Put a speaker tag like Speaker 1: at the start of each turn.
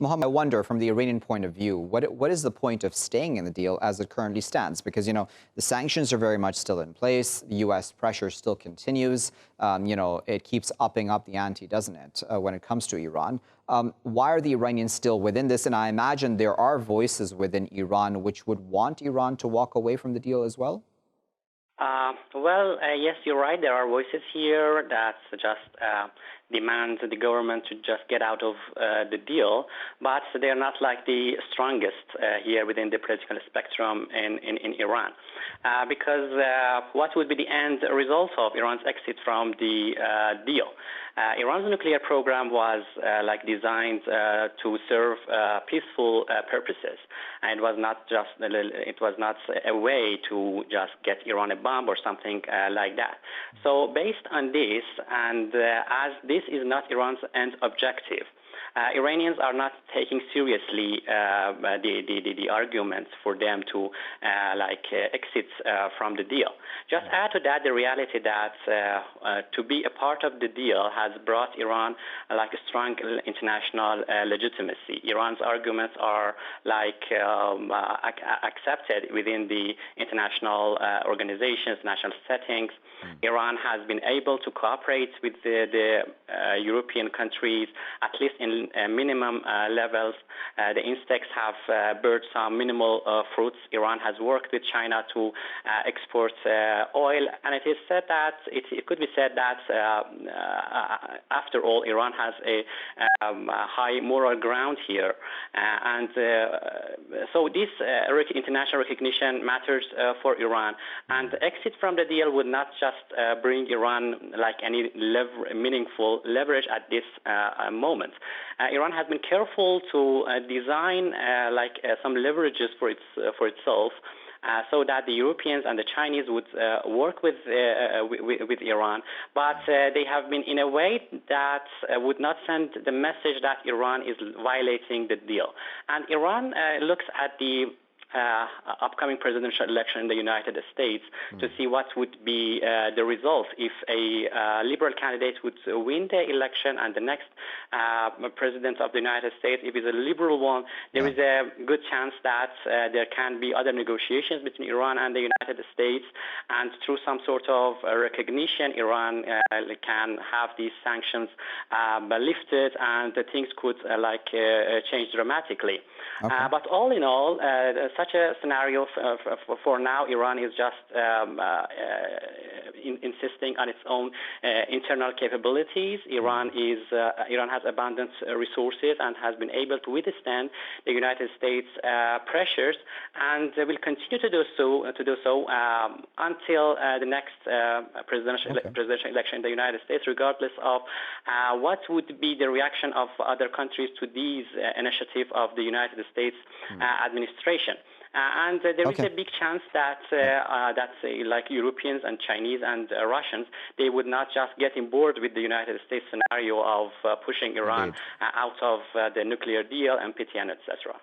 Speaker 1: Mohammed, I wonder from the Iranian point of view, what is the point of staying in the deal as it currently stands? Because, the sanctions are very much still in place. The U.S. pressure still continues. It keeps upping up the ante, doesn't it, when it comes to Iran? Why are the Iranians still within this? And I imagine there are voices within Iran which would want Iran to walk away from the deal as well?
Speaker 2: Yes, you're right. There are voices here that just demand the government to just get out of the deal, but they are not like the strongest here within the political spectrum in Iran. Because what would be the end result of Iran's exit from the deal? Iran's nuclear program was designed to serve peaceful purposes, and it was not a way to just get Iran a bomb or something like that. So based on this, and as this is not Iran's end objective, Iranians are not taking seriously the arguments for them to exit from the deal. Just add to that the reality that to be a part of the deal has brought Iran a strong international legitimacy. Iran's arguments are accepted within the international organizations, national settings. Iran has been able to cooperate with the European countries, at least in minimum levels. The insects have beared some minimal fruits. Iran has worked with China to export oil, and it is said that it could be said that after all, Iran has a high moral ground here, and so this international recognition matters for Iran. And the exit from the deal would not just bring Iran any meaningful leverage at this moment. Iran has been careful to design some leverages for itself, so that the Europeans and the Chinese would work with Iran, but they have been in a way that would not send the message that Iran is violating the deal. And Iran looks at the upcoming presidential election in the United States to see what would be the result if a liberal candidate would win the election and the next president of the United States, if it's a liberal one, there is a good chance that there can be other negotiations between Iran and the United States, and through some sort of recognition, Iran can have these sanctions lifted, and things could change dramatically.
Speaker 1: Okay.
Speaker 2: But all in all, such a scenario for now, Iran is just insisting on its own internal capabilities. Iran has abundant resources and has been able to withstand the United States pressures, and will continue to do so until the next presidential election in the United States, regardless of what would be the reaction of other countries to these initiatives of the United States administration. And there is a big chance that Europeans and Chinese and Russians, they would not just get on board with the United States scenario of pushing Iran out of the nuclear deal, NPT, and etc.